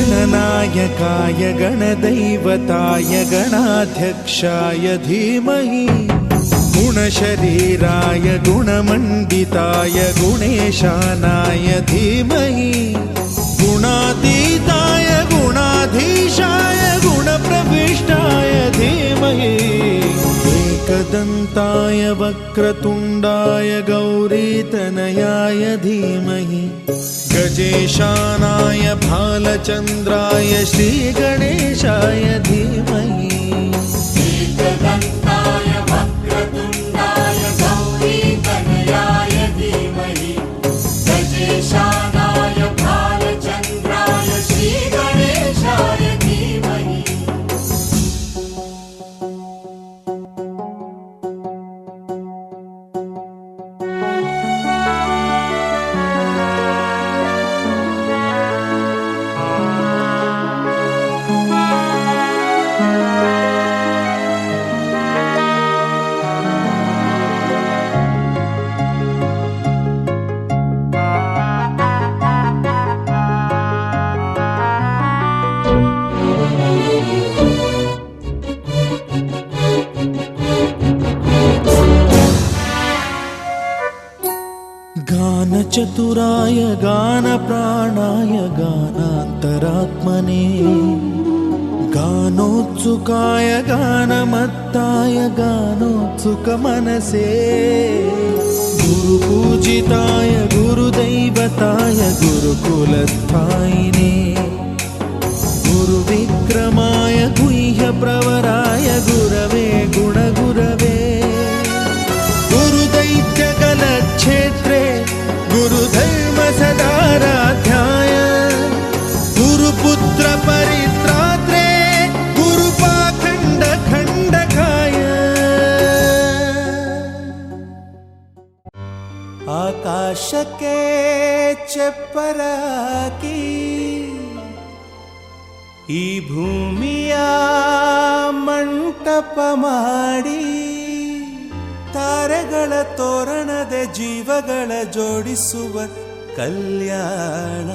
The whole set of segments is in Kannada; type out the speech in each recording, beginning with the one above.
गणनायकाय गणदैवताय गणाध्यक्षाय धीमहि गुणशरीराय गुणमण्डिताय गुणेशानाय धीमहि गुणातीताय गुणाधीशाय गुणप्रविष्टाय धीमहि एकदन्ताय वक्रतुण्डाय गौरीतनयाय धीमहि गजेशानाय भालचन्द्राय श्रीगणेशाय धीमहि एकदन्ताय वक्रतुण्डाय गौरीतनयाय धीमहि गजेशानाय भालचन्द्राय श्रीगणेशाय धीमहि। गानचतुराय गानप्राणाय गानान्तरात्मने गानोत्सुकाय गानमत्ताय गानोत्सुकमनसे गुरुपूजिताय गुरुदैवताय गुरुकुलस्थायिने गुरुविक्रमाय गुह्यप्रवराय गुरवे गुणगुरवे गुरुदैत्यकलक्षेत्रे गुरुधर्म सदाराध्याय गुरुपुत्र परित्रात्रे गुरुपाखण्ड खण्डकाय ಆಕಾಶಕ್ಕೆ ಚೆಪ್ಪರಾಕಿ ಈ ಭೂಮಿಯ ಮಂಟಪ ಮಾಡಿ ತಾರೆಗಳ ತೋರಣದೆ ಜೀವಗಳ ಜೋಡಿಸುವ ಕಲ್ಯಾಣ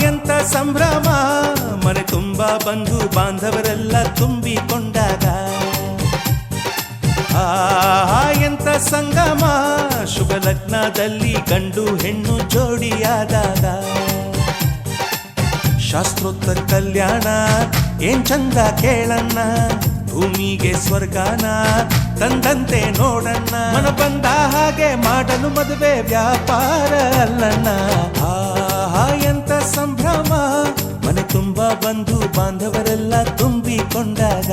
ಎಂತ ಸಂಭ್ರಮ ಮನೆ ತುಂಬ ಬಂಧು ಬಾಂಧವರೆಲ್ಲ ತುಂಬಿಕೊಂಡಾಗ ಎಂತ ಸಂಗಮ ಶುಭ ಲಗ್ನದಲ್ಲಿ ಗಂಡು ಹೆಣ್ಣು ಜೋಡಿಯಾದಾಗ ಶಾಸ್ತ್ರೋತ್ತರ ಕಲ್ಯಾಣ ಏನ್ ಚಂದ ಕೇಳಣ್ಣ ಭೂಮಿಗೆ ಸ್ವರ್ಗಾನ ತಂದಂತೆ ನೋಡಣ್ಣ ಮನ ಬಂದ ಹಾಗೆ ಮಾಡಲು ಮದುವೆ ವ್ಯಾಪಾರ ಅಲ್ಲಣ್ಣ ಎಂತ ಸಂಭ್ರಮ ಮನೆ ತುಂಬ ಬಂಧು ಬಾಂಧವರೆಲ್ಲ ತುಂಬಿಕೊಂಡಾಗ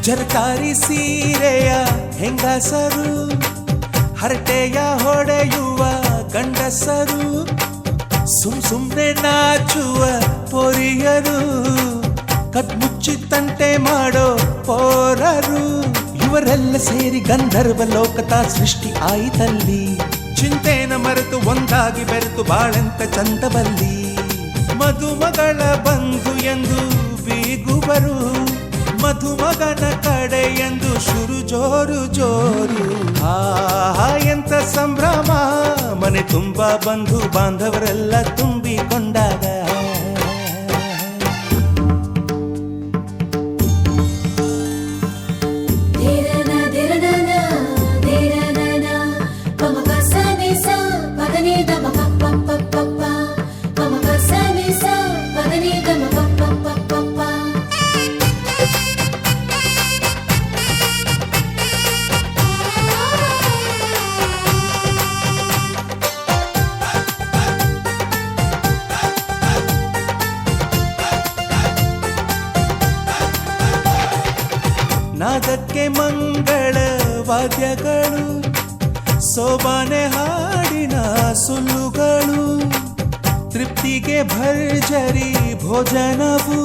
ಜರಕಾರಿ ಸೀರೆಯ ಹೆಂಗಸರು ಹರಟೆಯ ಹೊಡೆಯುವ ಗಂಡಸರು ಸುಮ್ನೆ ನಾಚುವ ಪೊರಿಯರು ಕದ್ಮುಚ್ಚಿ ತಂಟೆ ಮಾಡೋ ಪೋರರು ಇವರೆಲ್ಲ ಸೇರಿ ಗಂಧರ್ವ ಲೋಕದ ಸೃಷ್ಟಿ ಆಯಿತಲ್ಲಿ ಚಿಂತೆನ ಮರೆತು ಒಂದಾಗಿ ಬೆರೆತು ಬಾಳೆಂತ ಚಂದವಲ್ಲಿ ಮದುಮಗಳ ಬಂಧು ಎಂದು ಬೀಗುವರು, ಮಧುಮಗನ ಕಡೆ ಎಂದು ಶುರು ಜೋರು ಜೋರು. ಆಹಾ ಎಂತ ಸಂಭ್ರಮ, ಮನೆ ತುಂಬ ಬಂಧು ಬಾಂಧವರೆಲ್ಲ ತುಂಬಿಕೊಂಡಾಗ. ನಾದಕ್ಕೆ ಮಂಗಳ ವಾದ್ಯಗಳು, ಸೋಬಾನೆ ಹಾಡಿನ ಸುಳ್ಳುಗಳು, ತೃಪ್ತಿಗೆ ಭರ್ಜರಿ ಭೋಜನವು,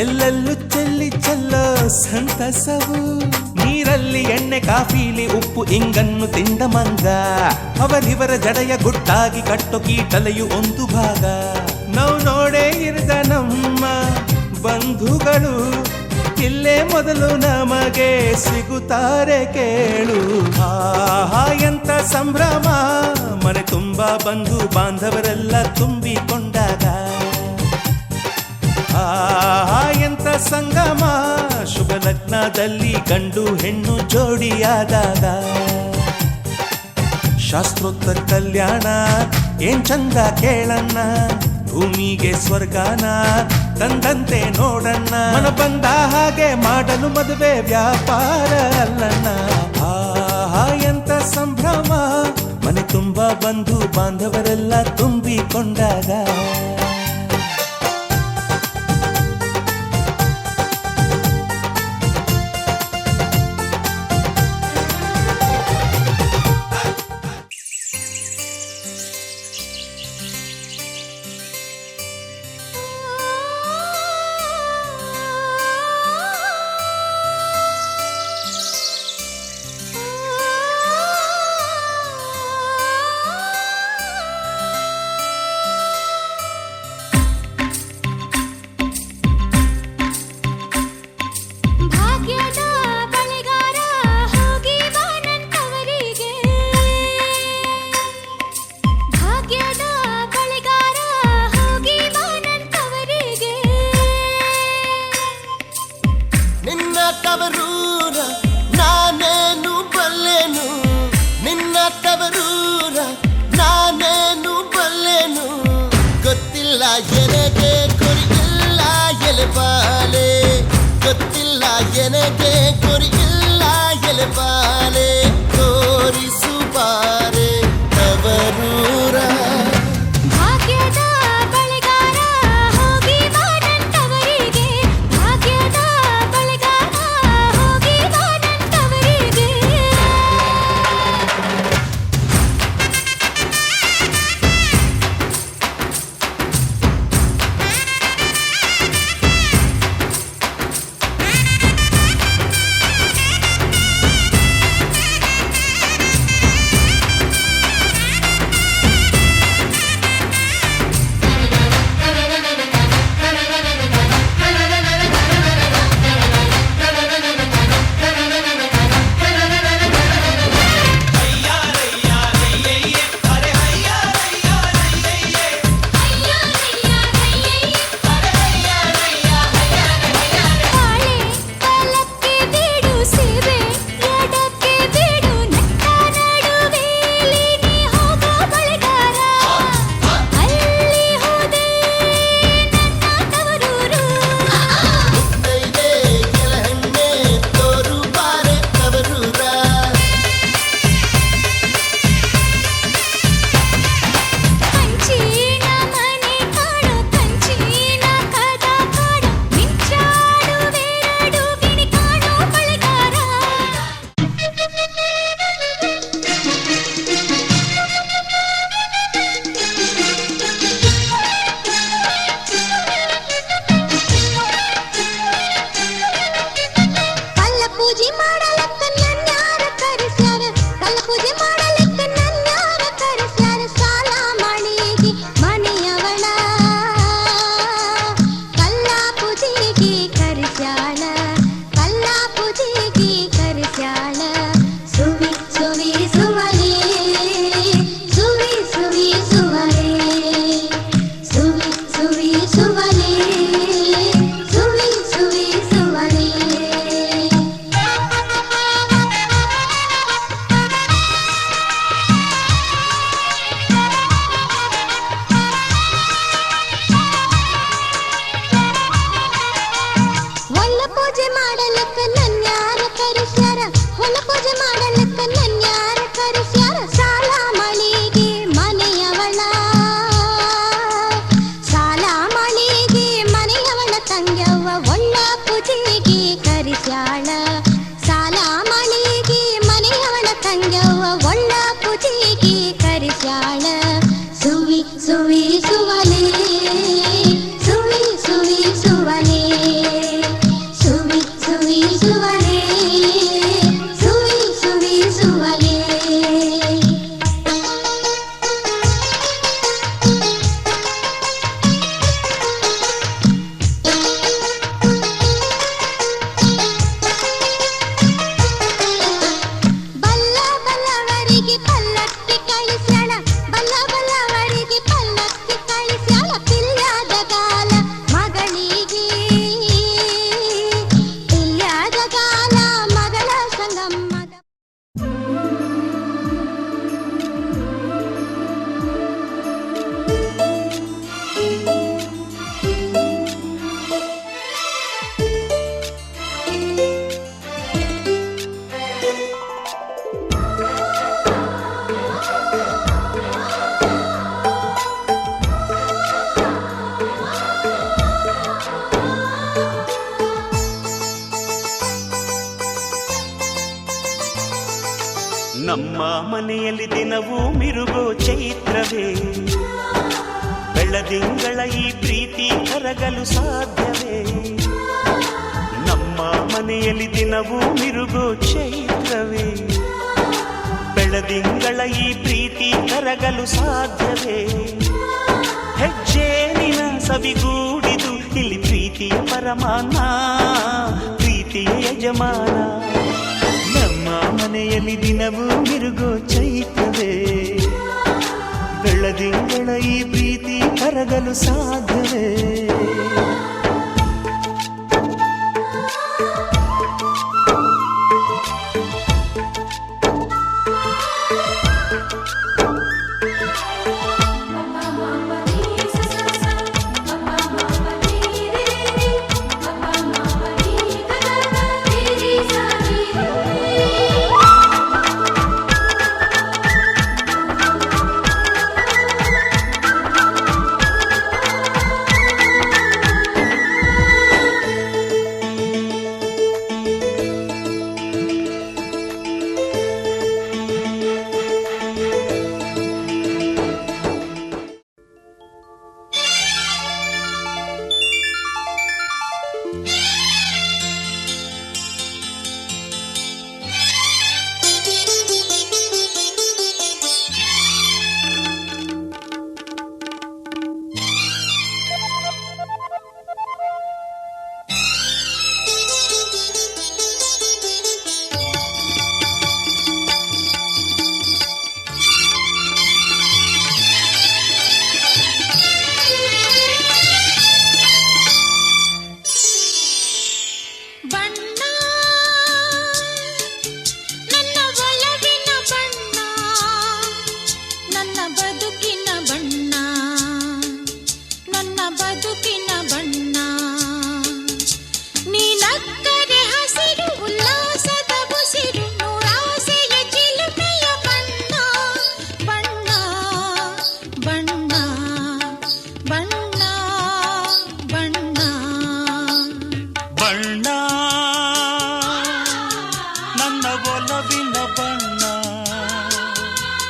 ಎಲ್ಲೆಲ್ಲೂ ಚೆಲ್ಲಿ ಚೆಲ್ಲೋ ಸಂತಸವು. ನೀರಲ್ಲಿ ಎಣ್ಣೆ ಕಾಫಿಲಿ ಉಪ್ಪು ಇಂಗನ್ನು ತಿಂದ ಮಂಗ, ಅವರಿವರ ಜಡೆಯ ಗುಟ್ಟಾಗಿ ಕಟ್ಟೋ ಕೀಟಲೆಯು ಒಂದು ಭಾಗ. ನಾವು ನೋಡೇ ಇರದ ನಮ್ಮ ಬಂಧುಗಳು ಇಲ್ಲೇ ಮೊದಲು ನಮಗೆ ಸಿಗುತ್ತಾರೆ ಕೇಳು. ಆಹಾ ಎಂತ ಸಂಭ್ರಮ, ಮನೆ ತುಂಬ ಬಂಧು ಬಾಂಧವರೆಲ್ಲ ತುಂಬಿಕೊಂಡಾಗ. ಆಹಾ ಎಂತ ಸಂಗಮ, ಶುಭ ಲಗ್ನದಲ್ಲಿ ಗಂಡು ಹೆಣ್ಣು ಜೋಡಿಯಾದಾಗ. ಶಾಸ್ತ್ರೋತ್ತರ ಕಲ್ಯಾಣ ಏನ್ ಚಂದ ಕೇಳಣ್ಣ, ಭೂಮಿಗೆ ಸ್ವರ್ಗಾನ ತಂದಂತೆ ನೋಡಣ್ಣ. ಮನ ಬಂದ ಹಾಗೆ ಮಾಡಲು ಮದುವೆ ವ್ಯಾಪಾರ ಅಲ್ಲಣ್ಣ. ಆಹಾ ಎಂತ ಸಂಭ್ರಮ, ಮನೆ ತುಂಬ ಬಂಧು ಬಾಂಧವರೆಲ್ಲ ತುಂಬಿಕೊಂಡಾಗ. ತವರೂರ ನಾನೇನು ಬಲ್ಲೆನು, ನಿನ್ನ ತವರೂರ ನಾನೇನು ಬಲ್ಲೆನು. ಗೊತ್ತಿಲ್ಲ ಎನಗೆ ಗುರಿಯಿಲ್ಲ ಎಲೆಬಾಲೆ, ಗೊತ್ತಿಲ್ಲ ಎನಗೆ ಗುರಿಯಿಲ್ಲ ಎಲೆಬಾಲೆ. ತೋರಿಸುಬಾರೆ ತವರೂರ ಪೂಜೆ ಮಾಡಲಕ್ಕ ನನ್ಯಾರ ಕರೆಸ್ಯಾರ ಸಾಲ ಮಳಿಗೆ ಮನೆಯವಳ ಸಾಲ ಮಳಿಗೆ ಮನೆಯವಳ ತಂಗ್ಯವ್ವ ಒಳ್ಳ ಪೂಜೆಗೆ ಕರೆಸ್ಯಾಳ ಸಾಲ ಮಳಿಗೆ ಮನೆಯವಳ ತಂಗ್ಯವ್ವ ಒಳ್ಳ ಪೂಜೆಗೆ ಕರೆಸ್ಯಾಳ ಸುವಿ ಸುವಿ ಸುವಲೆ ಸುವಿ ಸುವಿ ಸುವಲೆ ಸುವಿ ಸುವಿ ಸುವಲೆ ಸುವಿ ಸುವಿ ಸುವಲೆ ಬಲ್ಲ ಬಲ್ಲವರಿಗೆ ಪಲ್ಲಕ್ಕಿ ಕಳಿಸ್ಯಾಳ ಬಲ್ಲ ಬಲ್ಲವರಿಗೆ ಪಲ್ಲಕ್ಕಿ ಕಳಿಸ್ಯಾಳ ಪಿಲ್ಯಾದ ಕಾಲ ಮಗಳಿಗೆ ಪಿಲ್ಯಾದ ಕಾಲ ಮಗಳ ಸಂಗಮ್ಮದ ನಮ್ಮ ಮನೆಯಲ್ಲಿ ದಿನವೂ ಮಿರುಗೋ ಚೈತ್ರವೇ ಬೆಳದಿಂಗಳ ಈ ಪ್ರೀತಿ ಕರಗಲು ಸಾಧ್ಯವೇ ನಮ್ಮ ಮನೆಯಲ್ಲಿ ದಿನವೂ ಮಿರುಗೋ ಚೈತ್ರವೇ ಬೆಳದಿಂಗಳ ಈ ಪ್ರೀತಿ ಕರಗಲು ಸಾಧ್ಯವೇ ಹೆಜ್ಜೇನಿನ ಸವಿಗೂಡಿದು ಇಲ್ಲಿ ಪ್ರೀತಿಯ ಪರಮಾನ ಪ್ರೀತಿಯ ಯಜಮಾನ ನಮ್ಮ ಮನೆಯಲ್ಲಿ ದಿನವೂ ಮಿರುಗೋ ಚೈತ್ರವೇ ಬೆಳದಿಂಗಳ ಈ ಪ್ರೀತಿ ಕರಗಲು ಸಾಧ್ಯವೇ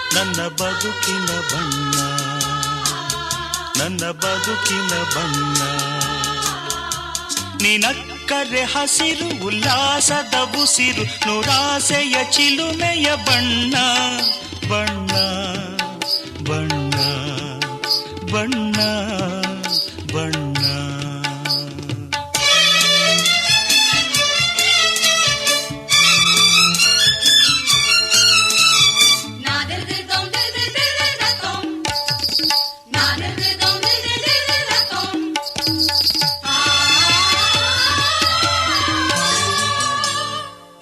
ನನ್ನ ಬದುಕಿನ ಬಣ್ಣ ನನ್ನ ಬದುಕಿನ ಬಣ್ಣ ನಿನಕ್ಕರೆ ಹಸಿರು ಉಲ್ಲಾಸದ ಉಸಿರು ನೂರಾಸೆಯ ಚಿಲುಮೆಯ ಬಣ್ಣ ಬಣ್ಣ ಬಣ್ಣ ಬಣ್ಣ ಬಣ್ಣ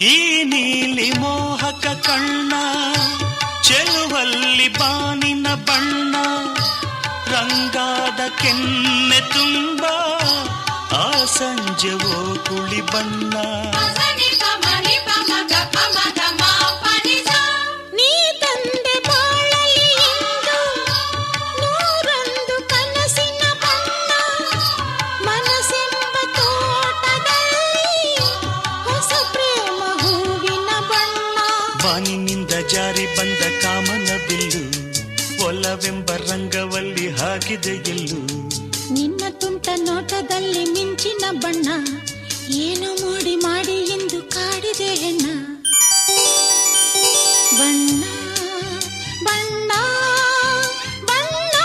ಈ ನೀಲಿ ಮೋಹಕ ಕಣ್ಣ ಚೆಲುವಲ್ಲಿ ಬಾನಿನ ಬಣ್ಣ ರಂಗಾದ ಕೆನ್ನೆ ತುಂಬ ಆ ಸಂಜೆವೋ ಕುಳಿ ಬಣ್ಣ ಬಾನಿನಿಂದ ಜಾರಿ ಬಂದ ಕಾಮನ ಬಿಲ್ಲು ಒಲವೆಂಬ ರಂಗವಲ್ಲಿ ಹಾಕಿದೆ ಗೆಲ್ಲು. ನಿನ್ನ ತುಂಟ ನೋಟದಲ್ಲಿ ಮಿಂಚಿನ ಬಣ್ಣ ಏನು ಮೋಡಿ ಮಾಡಿ ಎಂದು ಕಾಡಿದೆ ಹೆಣ್ಣ. ಬಣ್ಣ ಬಣ್ಣ ಬಣ್ಣ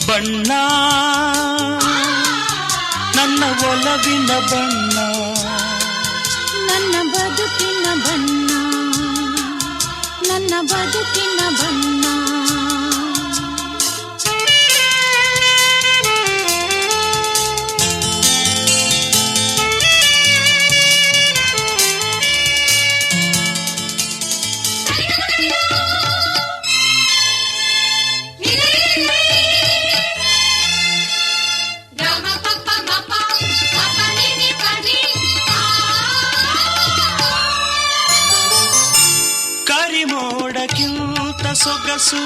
ಬಣ್ಣ ನನ್ನ ಒಲವಿನ ಬಣ್ಣ, ನನ್ನ ಬದುಕಿನ ಬಣ್ಣ, ನನ್ನ ಬದುಕಿನ ಬಣ್ಣ. ಕರಿಮೋಡಕ್ಕಿಂತ ಸೊಗಸು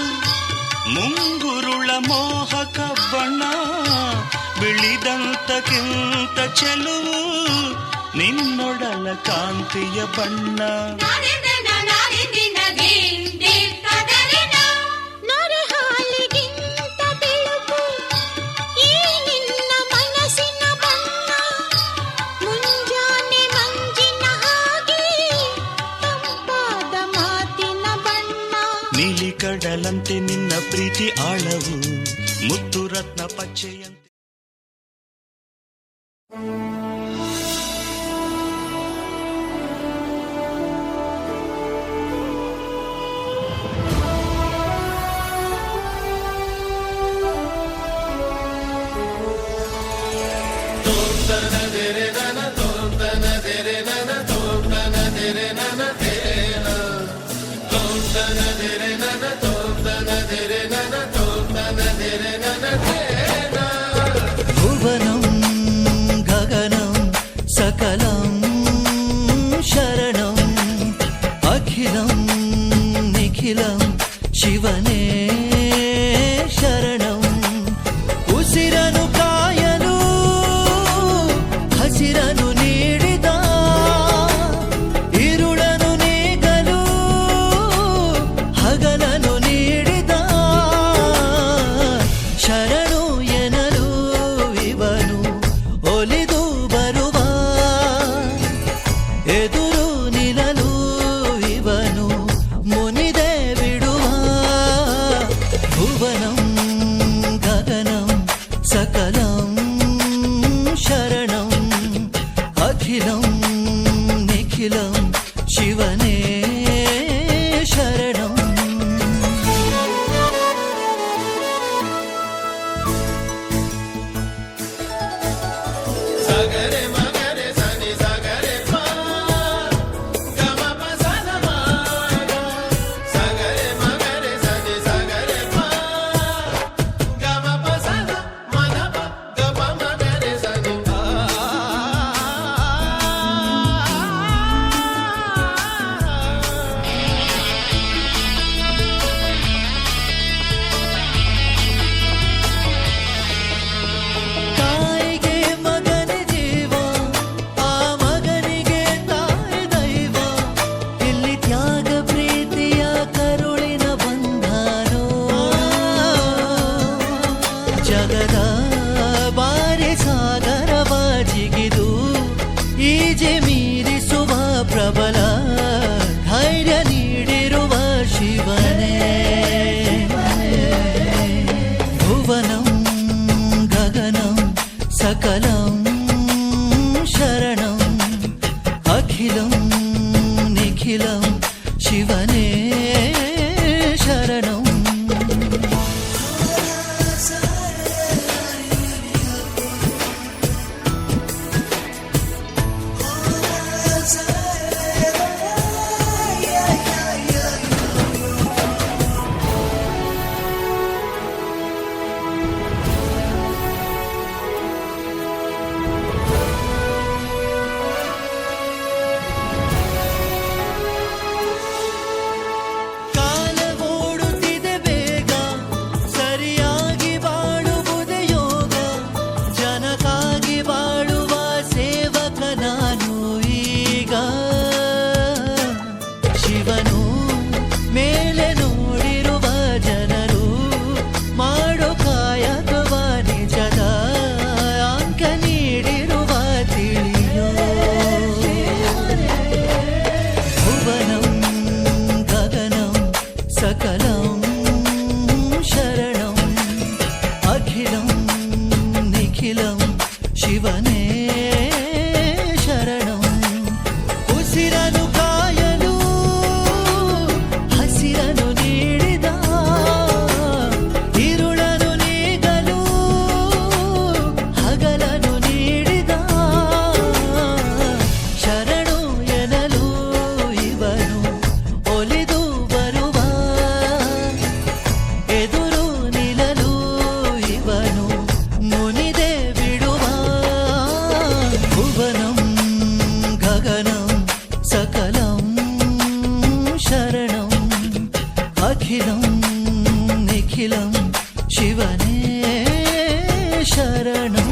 ಮುಂಗುರುಳ ಮೋಹಕ ಬಣ್ಣ, ಬಿಳಿದಂತಕ್ಕಿಂತ ಚೆಲುವು ನಿನ್ನೊಡಲ ಕಾಂತಿಯ ಬಣ್ಣ. ನೊರೆ ಹಾಲಿಗಿಂತ ಬಿಳುಪು ಈ ನಿನ್ನ ಮನಸ್ಸಿನ ಬಣ್ಣ, ಮುಂಜಾನೆ ಮಂಜಿನ ಹಾಗೆ ತಂಪಾದ ಮಾತಿನ ಬಣ್ಣ. ನೀಲಿ ಕಡಲಂತೆ ನಿನ್ನ ಪ್ರೀತಿ ಆಳವು ಮುತ್ತು ರತ್ನ ಪಚ್ಚೆಯಂತೆ. భువనం గగనం సకలం శరణం అఖిలం నిఖిలం శివనే శరణం. ఉసిరను కాయలు ಹಸಿರನು ನೀಡಿದ ಇರುಳನು ನೀಗಲು ಹಗಲನು ನೀಡಿದ ಶರಣು ಎನಲು ಇವನು ಒಲಿದು ಬರುವ ಎದುರು ನಿಲ್ಲಲು ಇವನು ಮುನಿದೆ ಬಿಡುವ. ಭುವನಂ ಗಗನಂ ಸಕಲಂ ಶರಣಂ ಅಖಿಲಂ ನಿಖಿಲಂ ಶಿವನೇ ಶರಣಂ. ತಾಯಿಗೆ ಮಗನ ಜೀವ, ಆ ಮಗನಿಗೆ ತಾಯಿ ದೈವ, ಇಲ್ಲಿ ತ್ಯಾಗ ಪ್ರೀತಿಯ ಕರುಳಿನ ಬಂಧನೋ. ಜಗದ ಬಾರಿ ಸಾಗರವ ಜಿಗಿದು ಈಜೆ ಮೀರಿಸುವ ಪ್ರಬಲ ಧೈರ್ಯ ನೀಡಿರುವ ಶಿವನೇ. ಭುವನಂ ಗಗನಂ ಸಕಲಂ ಶರಣಂ ಅಖಿಲಂ ನಿಖಿಲಂ ಶಿವನೇ ಶರಣಂ. ಶರಣಂ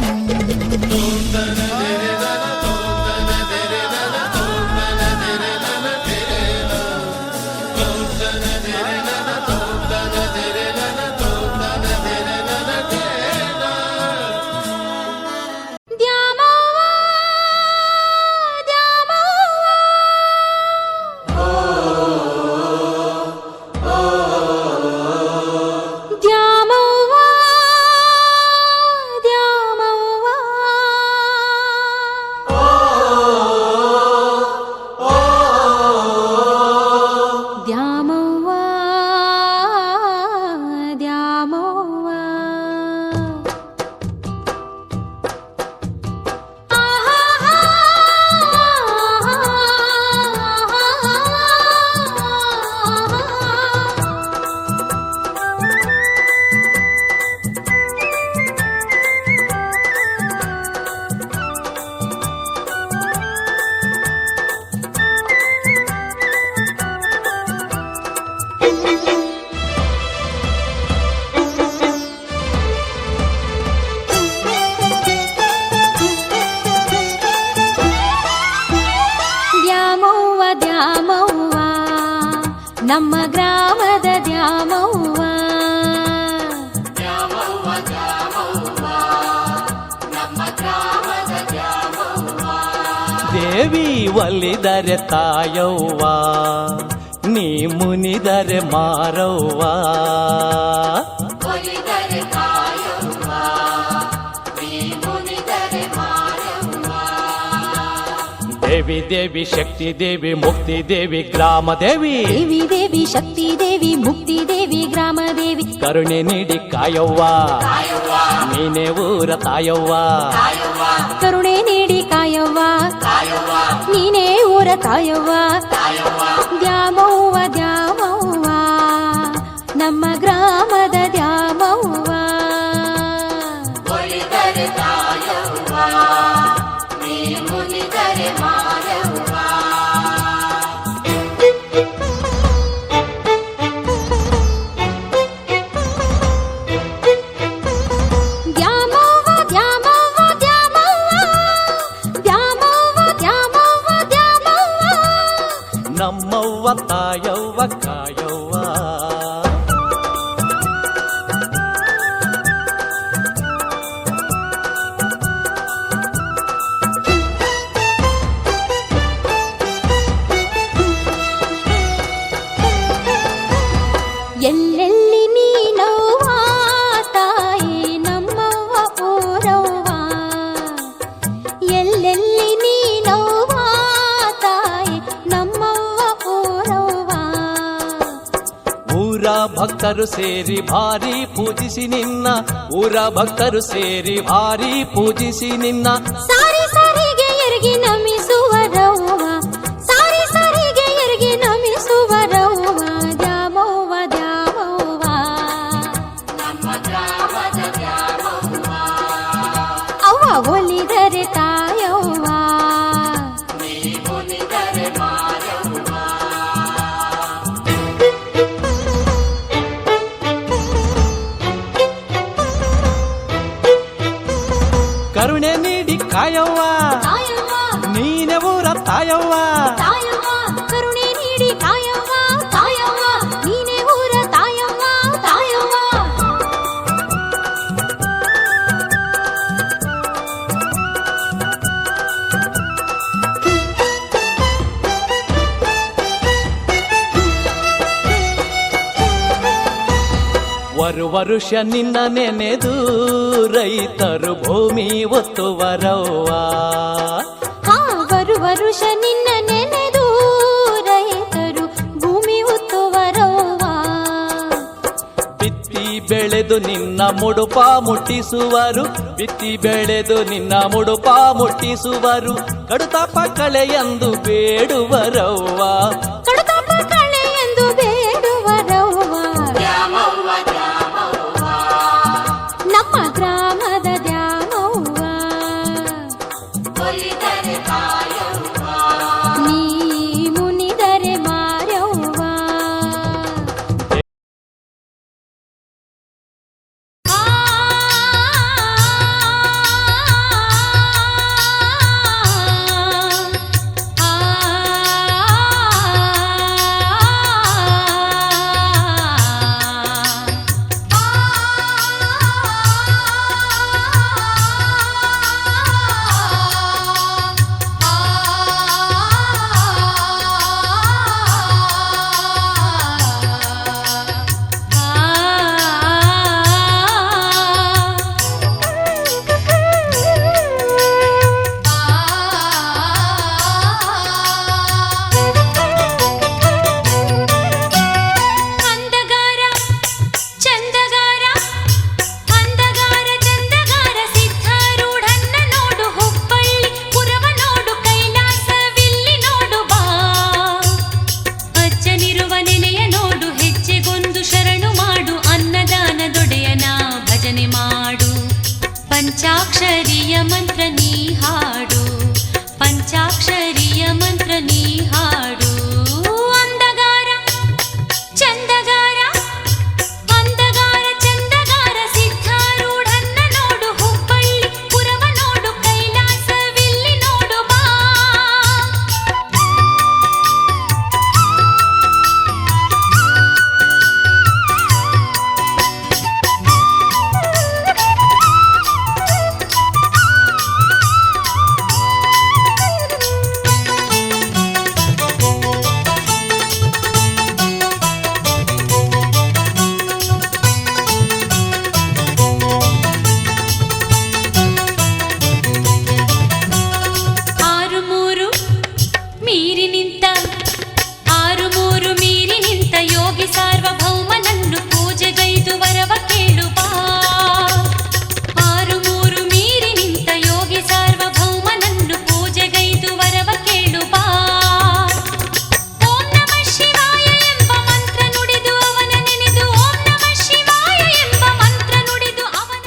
ನಮ್ಮ ಗ್ರಾಮದ ದ್ಯಾಮವ್ವ ದೇವಿ ಒಲಿದರೆ ತಾಯವ್ವ ನೀ ಮುನಿದರೆ ಮಾರವ್ವ ದೇವಿ ದೇವಿ ಶಕ್ತಿ ದೇವಿ ಮುಕ್ತಿ ದೇವಿ ಗ್ರಾಮ ದೇವಿ ದೇವಿ ದೇವಿ ಶಕ್ತಿ ದೇವಿ ಮುಕ್ತಿ ದೇವಿ ಗ್ರಾಮ ದೇವಿ ಕರುಣೆ ನೀಡಿ ಕಾಯವ್ವ ನೀನೇ ಊರ ತಾಯವ್ವ ಕರುಣೆ ನೀಡಿ ಕಾಯವ್ವ ನೀನೇ ಊರ ತಾಯವ್ವ ದ್ಯಾಮವ್ವ ದ್ಯಾಮವ್ವ ನಮ್ಮ ಗ್ರಾಮದ ದ್ಯಾಮವ್ವ ನಮ್ಮವ್ವ ತಾಯವ್ವ ಕಾಯವ್ವ ಎಲ್ಲೆಲ್ಲಿ ನೀನವ್ವ ತಾಯಿ ನಮ್ಮವ್ವ ಊರವ್ವ ಎಲ್ಲೆಲ್ಲಿ ನೀನವ್ವ ತಾಯಿ ನಮ್ಮವ್ವ ಊರವ್ವ ಊರ ಭಕ್ತರು ಸೇರಿ ಭಾರಿ ಪೂಜಿಸಿ ನಿನ್ನ ಊರ ಭಕ್ತರು ಸೇರಿ ಭಾರಿ ಪೂಜಿಸಿ ನಿನ್ನ ಸಾರಿ ಸಾರಿಗೆ ಎರಗಿ ನಮಿಸುವರವ್ವ ಸಾರಿ ಸಾರಿಗೆ ಎರಗಿ ನಮಿಸುವರವ್ವ ದ್ಯಾಮವ್ವ ದ್ಯಾಮವ್ವ ಅವ್ವ ಒಲಿದರೆ ತಾಯವ್ವ ಕರುಣೆ ನೀಡಿ ಕಾಯವ್ವ ತಾಯವ್ವ ನೀನೆ ಊರ ತಾಯವ್ವ ತಾಯವ್ವ ಕರುಣೆ ನೀಡಿ ಕಾಯವ್ವ ತಾಯವ್ವ ನೀನೇ ಊರ ತಾಯವ್ವ ತಾಯವ್ವ ವರುಷ ನಿನ್ನ ನೆನೆದು ರೈತರು ಭೂಮಿ ಒತ್ತುವರವ್ವ ವರುಷ ನಿನ್ನ ನೆನೆದು ರೈತರು ಭೂಮಿ ಒತ್ತುವರವ್ವ ಬಿತ್ತಿ ಬೆಳೆದು ನಿನ್ನ ಮುಡುಪ ಮುಟ್ಟಿಸುವರು ಬಿತ್ತಿ ಬೆಳೆದು ನಿನ್ನ ಮುಡುಪ ಮುಟ್ಟಿಸುವರು ಕಡುತಾಪ ಕಳೆ ಎಂದು ಬೇಡುವರವ್ವ ಕಡುತಾಪ ಕಳೆ ಎಂದು ಬೇಡುವರವ್ವ ನಮ್ಮ ಗ್ರಾಮದ ದ್ಯಾಮವ್ವ ನೀ ಮುನಿದರೆ ಮಾರವ್ವ ಪಂಚಾಕ್ಷರಿಯ ಮಂತ್ರ ನೀ ಹಾಡು, ಪಂಚಾಕ್ಷರಿಯ ಮಂತ್ರ ನೀ ಹಾಡು. ಅಂದಗಾರ ಚಂದಗಾರ, ಅಂದಗಾರ ಚಂದಗಾರ ಸಿದ್ಧಾರೂಢನ್ನ ನೋಡು, ಹುಬ್ಬಳ್ಳಿ ಪುರವ ನೋಡು, ಕೈಲಾಸವಿಲ್ಲಿ ನೋಡು ಬಾ. ಯೋಗಿ ಸಾರ್ವಭೌಮನನ್ನು ಪೂಜೆಗೈದು ವರವ ಕೇಳು ಬಾ. 6 ಮೀರಿ ನಿಂತ ಯೋಗಿ ಸಾರ್ವಭೌಮನನ್ನು ಪೂಜೆಗೈದು ವರವ ಕೇಳು ಬಾ. ಓಂ ನಮಃ ಶಿವಾಯ ಎಂಬ ಮಂತ್ರ ನುಡಿದು ಅವನ ನೆನೆದು, ಓಂ ನಮಃ ಶಿವಾಯ ಎಂಬ ಮಂತ್ರ ನುಡಿದು ಅವನ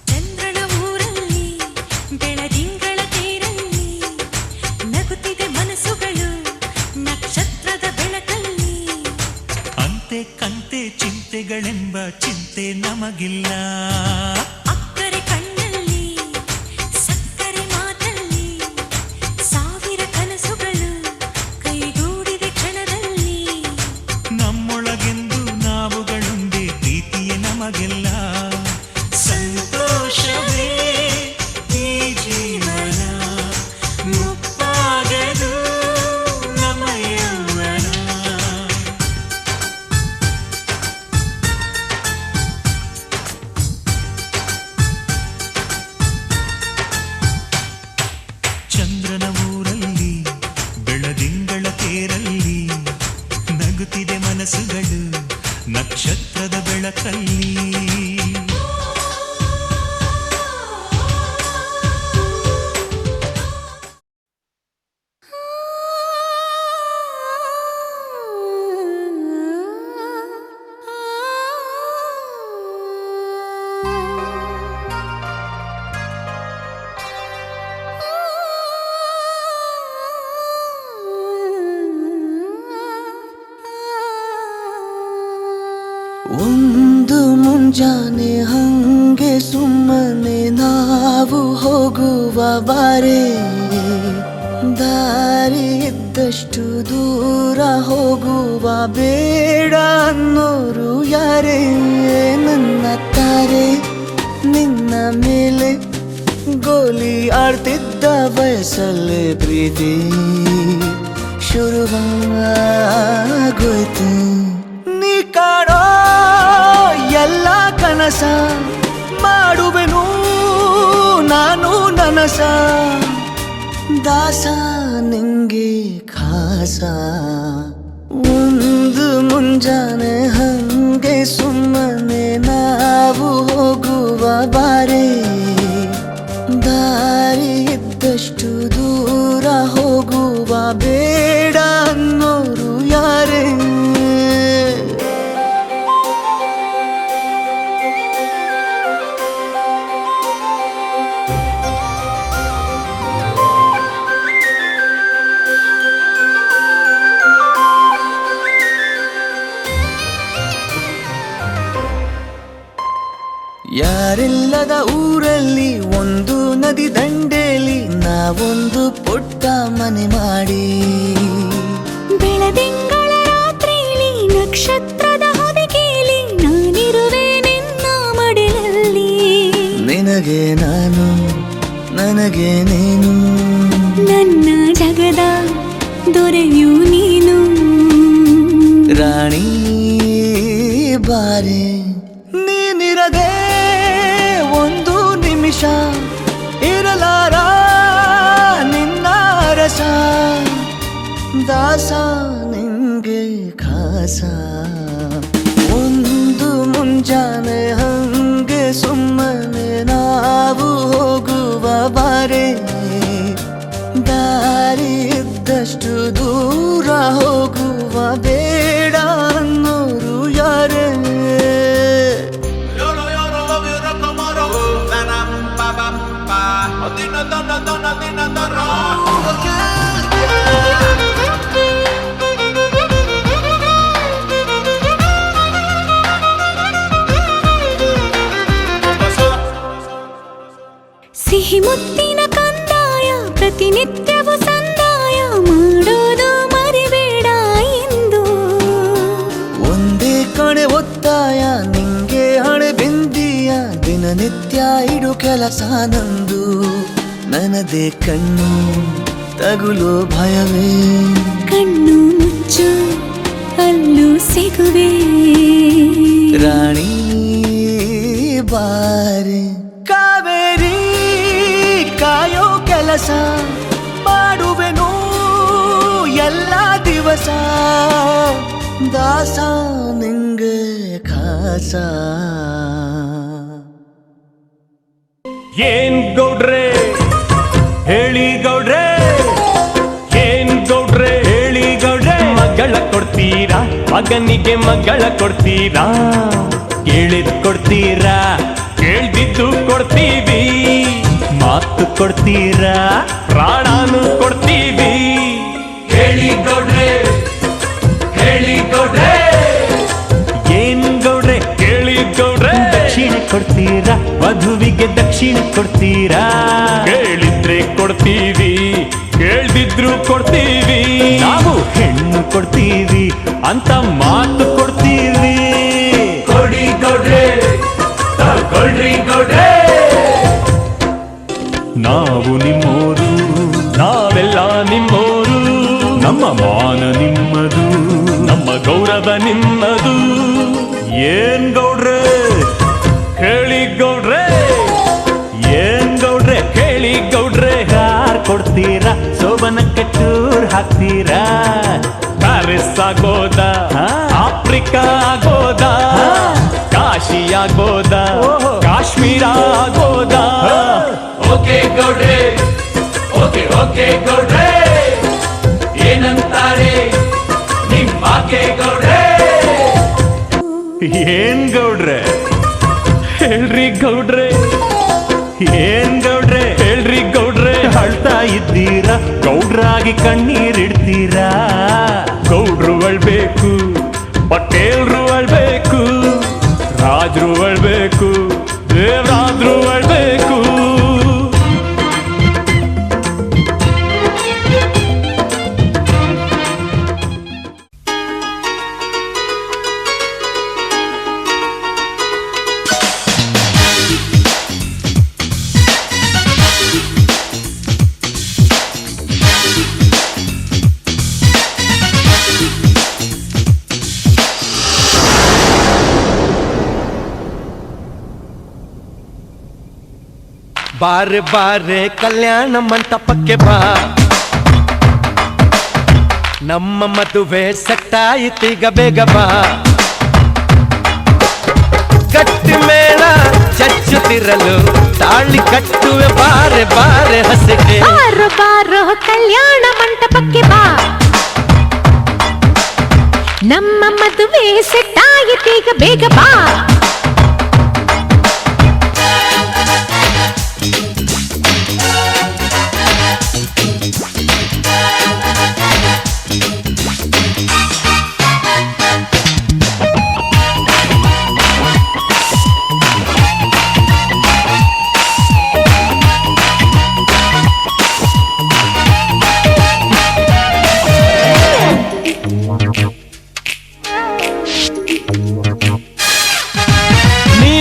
ಚಂದ್ರನ ಊರಲ್ಲಿ ಬೆಳದಿಂಗಳ ತೇರಲ್ಲಿ ನಗುತ್ತಿದೆ ಮನಸ್ಸುಗಳು ನಕ್ಷತ್ರದ ಬೆಳಕಲ್ಲಿ. ಅಂತೆ ಕಂತೆ ಚಿಂತೆಗಳೆಂಬ ಚಿಂತೆ ನಮಗಿಲ್ಲ. ಅಕ್ಕರೆ ಕಣ್ಣಲ್ಲಿ ಸಕ್ಕರೆ ಮಾತಲ್ಲಿ ಸಾವಿರ ಕನಸುಗಳು ಕೈಗೂಡಿದೆ ಕ್ಷಣದಲ್ಲಿ. ನಮ್ಮೊಳಗೆಂದು ನಾವುಗಳೊಂದೇ ಪ್ರೀತಿಯ ನಮಗೆಲ್ಲ. ಸಂತೋಷವೇ ಈ ಜೀವನ, ಮುಪ್ಪಾಗದು ನಮ್ಮ ಯೌವನ. ಚಂದ್ರನ ಊರಲ್ಲಿ ಬೆಳದಿಂಗಳ ತೇರಲ್ಲಿ ನಗುತ್ತಿದೆ ಮನಸ್ಸುಗಳು ನಕ್ಷತ್ರದ ಬೆಳಕಲ್ಲಿ. ಒಂದು ಮುಂಜಾನೆ ಹಂಗೆ ಸುಮ್ಮನೆ ನಾವು ಹೋಗುವ ಬಾರೆ, ದಾರಿ ಇದ್ದಷ್ಟು ದೂರ ಹೋಗುವ ಬೇಡ ಅನ್ನೋರು ಯಾರೇ. ನನ್ನ ತಾರೆ ನಿನ್ನ ಮೇಲೆ ಗೋಲಿ ಆಡ್ತಿದ್ದ ವಯಸ್ಸಲ್ಲೇ ಪ್ರೀತಿ ಶುರುವಾಗೋಯ್ತು. ನೀ ಕಾಣೋ ಎಲ್ಲ ಕನಸ ಮಾಡುವೆನು ನಾನು ನನಸ, ದಾಸ ನಿಂಗೆ ಖಾಸ. ಒಂದು ಮುಂಜಾನೆ ಹಂಗೆ ಸುಮ್ಮನೆ ನಾವು ಹೋಗುವ ಬಾರೆ, ದಾರಿ ಇದ್ದಷ್ಟು ದೂರ ಹೋಗುವ ಬೇಡ ಅನ್ನೋರು ಯಾರೇ. ಯಾರಿಲ್ಲದ ಊರಲ್ಲಿ ಒಂದು ನದಿ ದಂಡೆಯಲ್ಲಿ ನಾವೊಂದು ಪುಟ್ಟ ಮನೆ ಮಾಡಿ, ಬೆಳದಿಂಗಳ ರಾತ್ರಿಲಿ ನಕ್ಷತ್ರದ ಹೊದಿಕೆಯಲ್ಲಿ ನಾನಿರುವೆ ನಿನ್ನ ಮಡಿಲಲ್ಲಿ. ನಿನಗೆ ನಾನು ನನಗೆ ನೀನು, ನನ್ನ ಜಗದ ದೊರೆಯು ನೀನು. ರಾಣಿ ಬಾರೆ ನೀನಿರದೆ ಒಂದು ನಿಮಿಷ ಇರಲ ಕೆಲಸ ಒಂದು ಮುಂಜಾನೆ ಹಂಗೆ ಸುಮ್ಮನೆ ನಾವು ಹೋಗುವ ಬಾರೆ ದಾರಿ ಇದ್ದಷ್ಟು ದೂರ ಹೋಗುವ ಬೇಡ ಅನ್ನೋರು ಯಾರೇ ಸಿಹಿ ಮುತ್ತಿನ ಕಂದಾಯ ಪ್ರತಿನಿತ್ಯವೂ ಸಂದಾಯ ಮಾಡೋದು ಮರಿಬೇಡ ಎಂದು ಒಂದೇ ಕಣೆ ಒತ್ತಾಯ ನಿಂಗೆ ಹಣೆ ಬಿಂದಿಯ ದಿನನಿತ್ಯ ಇಡು ಕೆಲಸ ನಂದು ನನ್ನದೇ ಕಣ್ಣು ತಗುಲೋ ಭಯವೇ ಕಣ್ಣು ಮುಚ್ಚು ಅಲ್ಲೂ ಸಿಗುವೆ ರಾಣಿ ಬಾರೆ ಕಾವೇರಿ ಕಾಯೋ ಕೆಲಸ ಮಾಡುವೆನು ಎಲ್ಲ ದಿವಸ ದಾಸ ನಿಂಗೆ ಖಾಸ ಏನ್ ಗೌಡ್ರೆ ಹೇಳಿ ಗೌಡ್ರೆ ಏನ್ ಗೌಡ್ರೆ ಹೇಳಿ ಗೌಡ್ರೆ ಮಗಳ ಕೊಡ್ತೀರಾ ಮಗನಿಗೆ ಮಗಳ ಕೊಡ್ತೀರಾ ಕೇಳಿದ್ ಕೊಡ್ತೀರಾ ಕೇಳ್ದಿದ್ದು ಕೊಡ್ತೀವಿ ಮಾತು ಕೊಡ್ತೀರಾ ಪ್ರಾಣಾನು ಕೊಡ್ತೀವಿ ಹೇಳಿ ಗೌಡ್ರೆ ಹೇಳಿ ಗೌಡ್ರೆ ಏನ್ ಗೌಡ್ರೆ ಕೇಳಿ ಗೌಡ್ರೆ ದಕ್ಷಿಣ ಕೊಡ್ತೀರಾ ವಧುವಿಗೆ ದಕ್ಷಿಣ ಕೊಡ್ತೀರಾ ಕೇಳಿದ್ರೆ ಕೊಡ್ತೀವಿ ಕೇಳ್ದಿದ್ರು ಕೊಡ್ತೀವಿ ನಾವು ಹೆಣ್ಣು ಕೊಡ್ತೀವಿ ಅಂತ ಮಾತು ಕೊಡ್ತೀವಿ ಕೊಡಿ ಗೌಡ್ರೆ ತಗೊಳ್ರಿ ಗೌಡ್ರೆ ನಾವು ನಿಮ್ಮೋರು ನಾವೆಲ್ಲ ನಿಮ್ಮೋರು ನಮ್ಮ ಮಾನ ನಿಮ್ಮದು ನಮ್ಮ ಗೌರವ ನಿಮ್ಮದು ಏನ್ ಗೌಡ್ರೆ ಹೇಳಿ ಗೌಡ್ರೆ ಏನ್ ಗೌಡ್ರೆ ಹೇಳಿ ಗೌಡ್ರೆ ಯಾರ್ ಕೊಡ್ತೀರಾ ಸೋಬನಕ್ಕೆ ಟೂರ್ ಹಾಕ್ತೀರಾ ಪ್ಯಾರಿಸ್ ಆಗೋದ ಆಫ್ರಿಕಾ ಆಗೋದ ಕಾಶಿ ಆಗೋದ ಕಾಶ್ಮೀರ ಆಗೋದ ಓಕೆ ಗೌಡ್ರೆ ಓಕೆ ಓಕೆ ಗೌಡ್ರೆ ಏನಂತಾರೆ ನಿಮ್ಮಾಕೆ ಗೌಡ್ರೆ ಏನ್ ಗೌಡ್ರೆ ಹೇಳ್ರಿ ಗೌಡ್ರೆ ಏನ್ ಗೌಡ್ರೆ ಹೇಳ್ರಿ ಗೌಡ್ರೆ ಅಳ್ತಾ ಇದ್ದೀರಾ ಗೌಡ್ರಾಗಿ ಕಣ್ಣೀರಿಡ್ತೀರಾ ಗೌಡ್ರು ಅಳ್ಬೇಕು ಪಟೇಲ್ರು ಅಳ್ಬೇಕು ರಾಜ್ರು ಅಳ್ಬೇಕು ದೇವರಾದ್ರು ಅಳ್ಬೇಕು ಬಾರೆ ಬಾರೆ ಕಲ್ಯಾಣ ಮಂಟಪಕ್ಕೆ ಬಾ ನಮ್ಮ ಮದುವೆ ಸೆಟ್ಟಾಯಿತೀಗ ಬೇಗ ಬಾ ಗಟ್ಟಿ ಮೇಳ ಚಚ್ಚುತ್ತಿರಲು ತಾಳಿ ಕಟ್ಟುವೆ ಬಾರೆ ಬಾರೆ ಹಸಿಗೆ ಬಾರೋ ಬಾರೋ ಕಲ್ಯಾಣ ಮಂಟಪಕ್ಕೆ ಬಾ ನಮ್ಮ ಮದುವೆ ಸೆಟ್ಟಾಯಿತೀಗ ಬೇಗ ಬಾ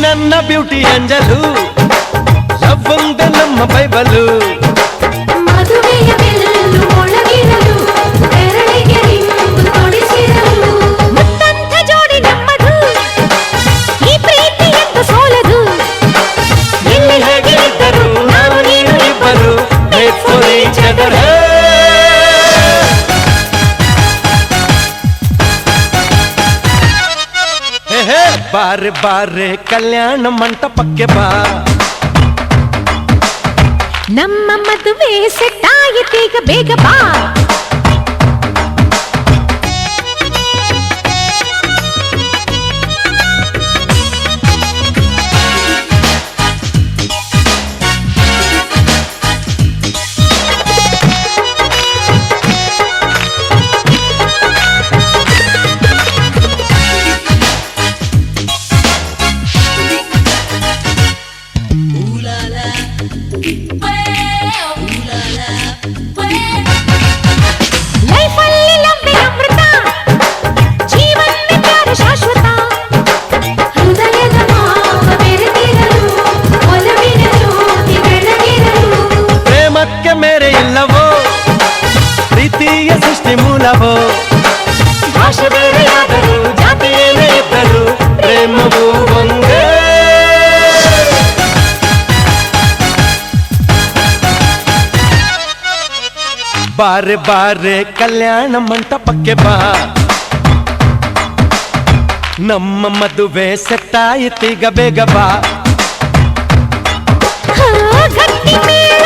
ನನ್ನ ಬ್ಯೂಟಿ ಅಂಜಲು ಲವ್ ಒಂದೇ ನಮ್ಮ ಬೈಬಲು ಮದುವೆಯ ಬೆಲ್ಲು ಮೊಳಗಿರಲು ಬೆರಳಿಗೆ ರಿಂಗು ತೊಡಿಸಿರಲು ಮುತ್ತಂಥ ಜೋಡಿ ನಮ್ಮದು ಈ ಪ್ರೀತಿ ಎಂದು ಸೋಲದು ಎಲ್ಲಿ ಹೇಗೆ ಇದ್ದರು ನಾವು ನೀನು ಇಬ್ಬರು made for each other. ಬಾರೆ ಬಾರೆ ಕಲ್ಯಾಣ ಮಂಟಪಕ್ಕೆ ಬಾ. ನಮ್ಮ ಮದುವೆ ಸೆಟ್ ಆಯಿತೀಗ ಬೇಗ ಬಾ. ಲೈಫಲ್ಲಿ ಲಂಬೆ ಅಮೃತ, ಜೀವನ ಪ್ಯಾರ ಶಾಶ್ವತ. ಹೃದಯದ ಮಾವ ಬೆರೆತಿರಲು, ಒಲವಿನ ಜ್ಯೋತಿ ಬೆಳಗಿರಲು. ಪ್ರೇಮಕ್ಕೆ ಮೇರೆ ಇಲ್ಲವೋ, ಪ್ರೀತಿಯ ಸೃಷ್ಟಿ ಮೂಲವೋ. ಭಾಷೆ ಬೇರೆಯಾದರೂ ಜಾತಿ ಏನೇ ಇದ್ದರೂ ಪ್ರೇಮವು ಒಂದೇ. ಬಾರೆ ಬಾರೆ ಕಲ್ಯಾಣ ಮಂಟಪಕ್ಕೆ ಬಾ. ನಮ್ಮ ಮದುವೆ ಸೆಟ್ಟಾಯಿತೀಗ ಬೇಗ ಬಾ. ಗಟ್ಟಿ ಮೇಳ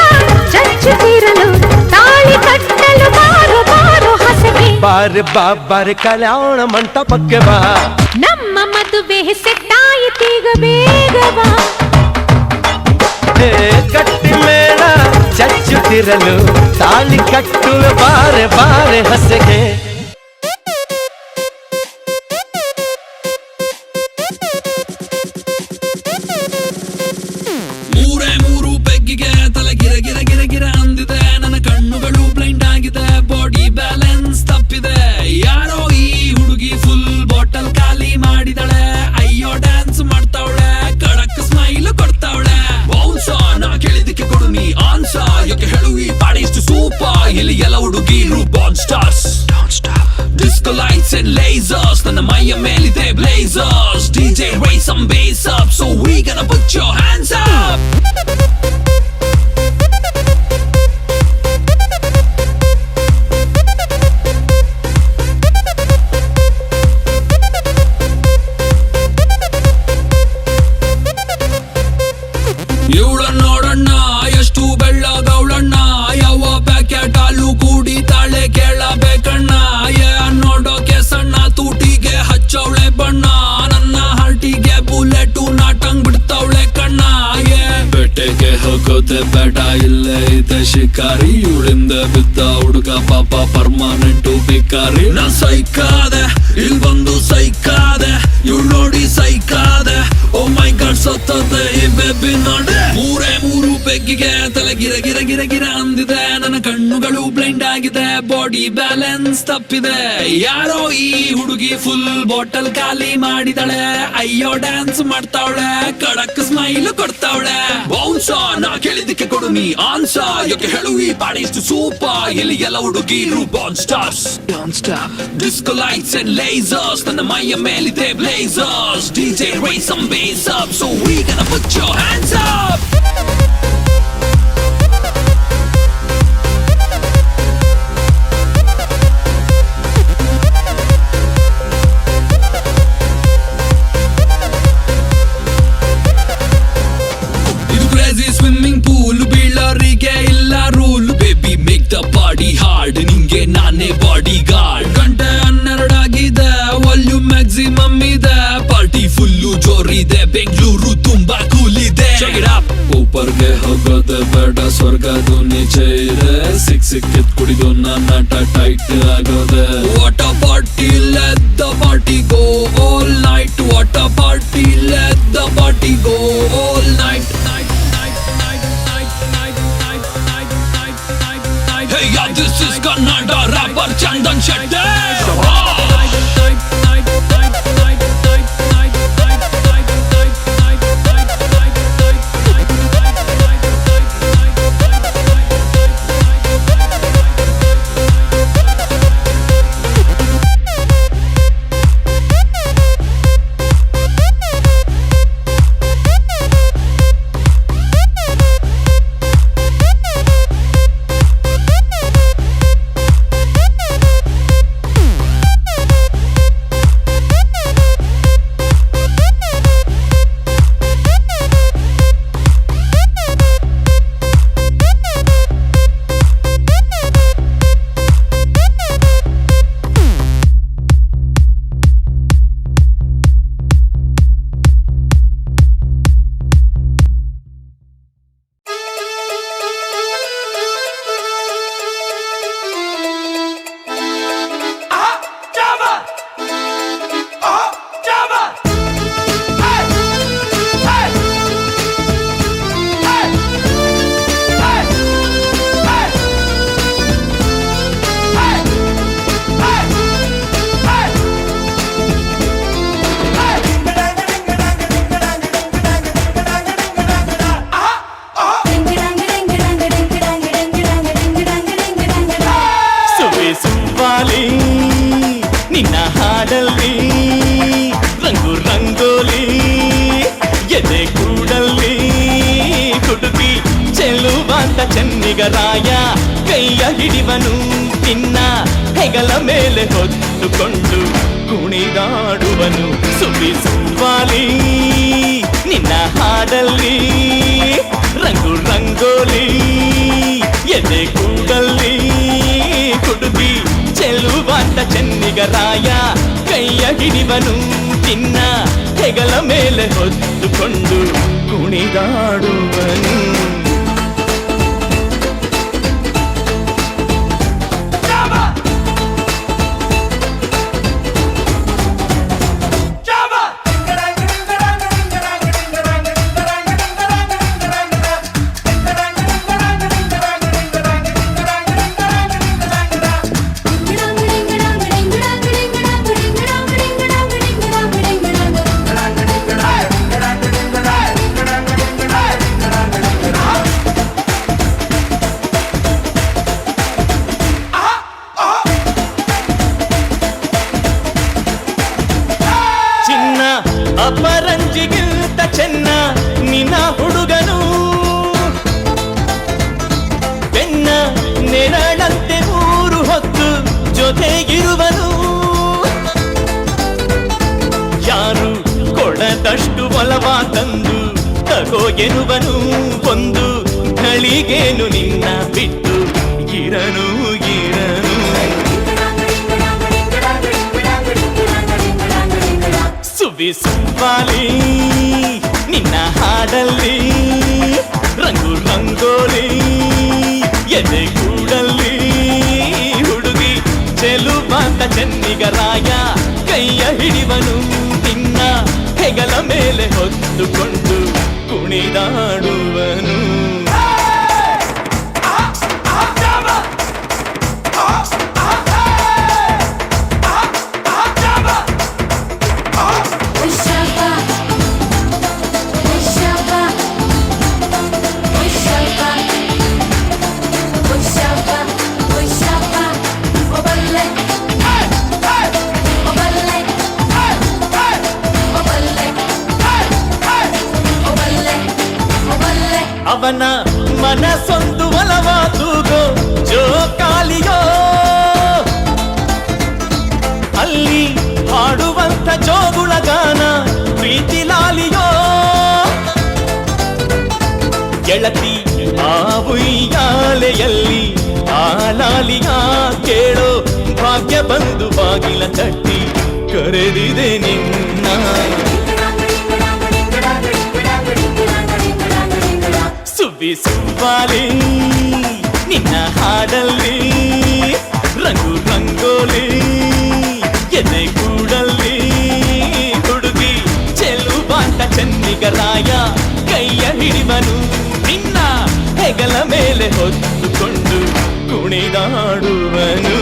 ಚಚ್ಚುತ್ತಿರಲು, ತಾಳಿ ಕಟ್ಟಲು ಬಾರು ಬಾರು ಹಸಗೆ. ಬಾರೆ ಬಾ ಬಾರೆ ಕಲ್ಯಾಣ ಮಂಟಪಕ್ಕೆ ಬಾ. ನಮ್ಮ ಮದುವೆ ಸೆಟ್ಟಾಯಿತೀಗ ಬೇಗ ಬಾ. ಗಟ್ಟಿ ಮೇಳ ಚಚ್ಚುತ್ತಿರಲು, ತಾಳಿ ಕಟ್ಟುವ ಬಾರೆ ಬಾರೆ ಹಸೆಗೆ. ಮೂರೇ ಮೂರು ಪೆಗ್ಗಿಗೆ ತಲೆ ಗಿರ ಗಿರ ಗಿರ ಗಿರ ಅಂದಿದೆ. ನನ್ನ ಕಣ್ಣುಗಳು ಬ್ಲೈಂಡ್ ಆಗಿದೆ, ಬಾಡಿ ಬ್ಯಾಲೆನ್ಸ್ ತಪ್ಪಿದೆ. ಯಾರೋ ಈ ಹುಡುಗಿ ಫುಲ್ ಬಾಟಲ್ ಖಾಲಿ ಮಾಡಿದಳೆ. ಅಯ್ಯೋ ಡ್ಯಾನ್ಸ್ ಮಾಡ್ತಾವಳೆ, ಕಡಕ್ ಸ್ಮೈಲ್ ಕೊಡ್ತಾವಳೆ. ಬೌನ್ಸ ನಾ ಕೇಳಿದಕ್ಕೆ ಕೊಡು ನೀ ಆನ್ಸ, ಯಾಕೆ ಹೇಳು ಈ ಪಾಡಿ ಇಷ್ಟು ಸೂಪ. ಇಲ್ಲಿ ಎಲ್ಲ ಹುಡುಗಿರು ಬಾನ್ stars. Disco lights and lasers, ನನ್ನ ಮೈಯ ಮೇಲಿದೆ blazers. DJ raise some bass up, so we gonna put your hands up. ಇವಳ ನೋಡಣ್ಣ ಎಷ್ಟು ಬೆಳ್ಳಗವಳಣ್ಣ, ಯಾವ ಪ್ಯಾಕೆಟ್ ಹಾಲು ಕುಡಿತಾಳೆ ಕೇಳಬೇಕಣ್ಣ. ನೋಡೋಕೆ ಸಣ್ಣ, ತೂಟಿಗೆ ಹಚ್ಚವಳೆ ಬಣ್ಣ. ನನ್ನ ಹಾರ್ಟಿಗೆ ಬುಲೆಟು ನಾಟಂಗ್ ಬಿಡ್ತಾವಳೆ ಕಣ್ಣ. ಬೆಟ್ಟೆಗೆ ಹೋಗೋದೆ ಬೇಡ, ಇಲ್ಲೇ ಇದೆ ಶಿಕಾರಿ. ಇವಳಿಂದ ಬಿದ್ದ ಹುಡುಗ ಪಾಪ ಪರ್ಮನೆಂಟು ಭಿಕಾರಿ. ನಾ ಸೈಕಾದೆ, ಇಲ್ ಬಂದು ಸೈಕಾದೆ, ಇವಳು ನೋಡಿ ಸೈಕಾದೆ. ಓ ಮೈ ಗಾಡ್ ಸತ್ತದೆ ಈ ಬೇಬಿ ನೋಡೆ. ಮೂರೇ ಮೂರು ಪೆಗ್ಗಿಗೆ ತಲೆ ಗಿರ ಗಿರ ಗಿರ ಗಿರ ಅಂದಿದೆ. ನನ್ನ ಕಣ್ಣುಗಳು ಬ್ಲೈಂಡ್ ಆಗಿದೆ, ಬಾಡಿ ಬ್ಯಾಲೆನ್ಸ್ ತಪ್ಪಿದೆ. ಯಾರೋ ಈ ಹುಡುಗಿ ಫುಲ್ ಬಾಟಲ್ ಖಾಲಿ ಮಾಡಿದಳೆ. ಅಯ್ಯೋ ಡ್ಯಾನ್ಸ್ ಮಾಡ್ತಾವಳೆ, ಕಡಕ್ ಸ್ಮೈಲ್ ಕೊಡ್ತಾವಳೆ. ಬೌನ್ಸ ನಾ ಕೇಳಿದಕ್ಕೆ ಕೊಡು ನೀ ಆನ್ಸ, ಯಾಕೆ ಹೇಳು ಈ ಪಾಡಿ ಇಷ್ಟು ಸೂಪ. ಇಲ್ಲಿ ಎಲ್ಲ ಹುಡುಗಿರು ಬಾನ್ stars. Disco lights and lasers, ನನ್ನ ಮೈಯ ಮೇಲಿದೆ blazers. DJ raise some bass up, so we gonna put your hands up. ಇದು crazy swimming pool, ಬೀಳೋರಿಗೆ ಇಲ್ಲ rule. Baby make the party hard, ನಿಂಗೆ ನಾನೇ ಬಾಡಿ ಗಾರ್ಡ್. ಗಂಟೆ 12 ಆಗಿದೆ, ವಾಲ್ಯೂಮ್ ಮ್ಯಾಕ್ಸಿಮಮ್ ಇದೆ. ಪಾರ್ಟಿ ಫುಲ್ಲು ಜೋರಿದೆ, ಬೆಂಗಳೂರು ತುಂಬಾ ಕೂಲ್ ಇದೆ. ಊಪರ್ಗೆ ಹೋಗೋದೆ ಬೇಡ, ಸ್ವರ್ಗದು ನೀಚೆ ಇದೆ. ಸಿಕ್ಕಿದ್ ಕುಡಿದು ನನ್ನ ಟೈಟ್ ಆಗೋದೆ. What a party, let the party go all night. What a party, let the party go all night. Hey, yeah, this is Kannada rapper Chandan Shetty. ಚೆಲುವಾಂತ ಚೆನ್ನಿಗರಾಯ ಕೈಯ ಹಿಡಿವನು ನಿನ್ನ ಹೆಗಲ ಮೇಲೆ ಹೊತ್ತುಕೊಂಡು ಕುಣಿದಾಡುವನು ಸುಬ್ಬಿ ಸುಬ್ಬಾಲಿ ನಿನ್ನ ಹಾಡಲ್ಲಿ ರಂಗು ರಂಗೋಲಿ ಎದೆ ಕೂಡಲ್ಲಿ ಹುಡುಗಿ ಚೆಲುವಾಂತ ಚೆನ್ನಿಗರಾಯ ಕೈಯ ಹಿಡಿವನು ನಿನ್ನ ಹೆಗಲ ಮೇಲೆ ಹೊತ್ತುಕೊಂಡು ಕುಣಿದಾಡುವನು ಅಪರಂಜಿಗಿಂತ ಚೆನ್ನ ನಿನ್ನ ಹುಡುಗನು ಬೆನ್ನ ನೆರಳಂತೆ ಮೂರು ಹೊತ್ತು ಜೊತೆಗಿರುವನು ಯಾರು ಕೊಡದಷ್ಟು ಒಲವ ತಂದು ತಗೋ ಎನ್ನುವನು ಒಂದು ಘಳಿಗೇನು ನಿನ್ನ ಬಿಟ್ಟು ಇರನು ಇರನು ಸುಬ್ಬಿ ಸುಬ್ಬಾಲಿ ನಿನ್ನ ಹಾಡಲ್ಲಿ ರಂಗು ರಂಗೋಲಿ ಎದೆ ಕೂಡಲ್ಲಿ ಹುಡುಗಿ ಚೆಲುವಾಂತ ಚೆನ್ನಿಗರಾಯ ಕೈಯ ಹಿಡಿವನು ನಿನ್ನ ಹೆಗಲ ಮೇಲೆ ಹೊತ್ತುಕೊಂಡು ಕುಣಿದಾಡುವನು ಅವನ ಮನಸ್ಸೊಂದು ಒಲವ ತೂಗೋ ಜೋಕಾಲಿಯೋ ಅಲ್ಲಿ ಹಾಡುವಂತ ಜೋಗುಳ ಗಾನ ಪ್ರೀತಿ ಲಾಲಿಯೋ ಗೆಳತಿ ಆ ಉಯ್ಯಾಲೆಯಲ್ಲಿ ಆ ಲಾಲಿಯ ಕೇಳೋ ಭಾಗ್ಯ ಬಂದು ಬಾಗಿಲ ತಟ್ಟಿ ಕರೆದಿದೆ ನಿನ್ನ ಸುಬ್ಬಿ ಸುಬ್ಬಾಲಿ ನಿನ್ನ ಹಾಡಲ್ಲಿ ರಂಗು ರಂಗೋಲಿ ಎದೆ ಕೂಡಲ್ಲಿ ಹುಡುಗಿ ಚೆಲುವಾಂತ ಚೆನ್ನಿಗರಾಯ ಕೈಯ ಹಿಡಿವನು ನಿನ್ನ ಹೆಗಲ ಮೇಲೆ ಹೊತ್ತುಕೊಂಡು ಕುಣಿದಾಡುವನು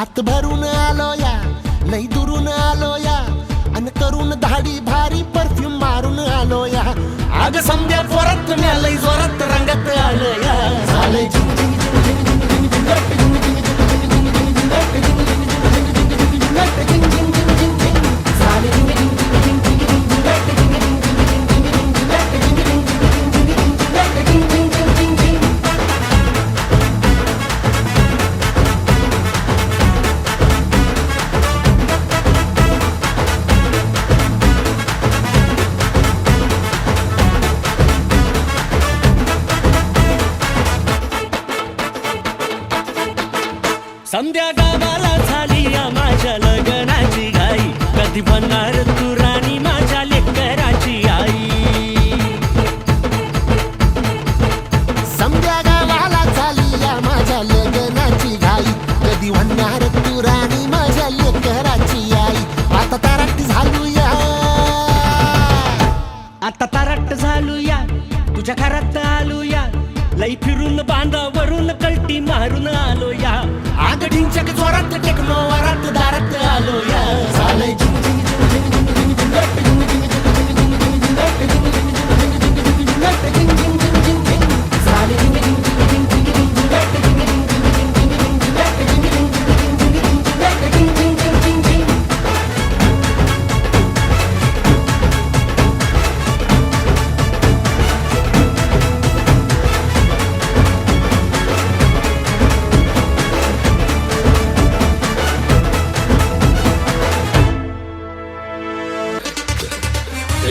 आत भरून आलो या लई दुरून आलो या अन करून धाडी भारी परफ्यूम मारून आलो या आग संध्या जोरात लई जोरात रंगात आलो या झाले झिंग झिंग झिंग झिंग झिंग झिंग झिंग लट झिंग झिंग झिंग झिंग झिंग लट झिंग झिंग झिंग झिंग झिंग झिंग लट झिंग झिंग झिंग झिंग झिंग झाले झिंग झिंग झिंग झिंग झिंग झिंग लट झिंग झिंग झिंग झिंग झिंग झिंग लट झिंग झिंग झिंग झिंग झिंग लट झिंग झिंग झिंग झिंग झिंग संध्या गावाला झाली या माझ्या लग्नाची घाई कधी बनणार तू राणी माझ्या लेकराची आई समध्या गावाला झाली या माझ्या लग्नाची घाई कधी म्हणणार तू राणी माझ्या लेकराची आई आता तारट झालू या आता तारट झालू या तुझ्या घरात आलो या लई फिरून बांधावरून कलटी मारून आलो या आग ढिंचक जोरात टेक्नो वरात दारात आलो या झालंय झिंग झिंग झिंग झिंग झिंग झिंग झिंग लट झिंग झिंग झिंग झिंग झिंग झिंग लट झिंग झिंग झिंग झिंग झिंग झिंग लट झिंग झिंग झिंग झिंग झिंग झाले झिंग झिंग झिंग झिंग झिंग झिंग लट झिंग झिंग झिंग झिंग झिंग झिंग लट झिंग झिंग झिंग झिंग झिंग लट झिंग झिंग झिंग झिंग झिंग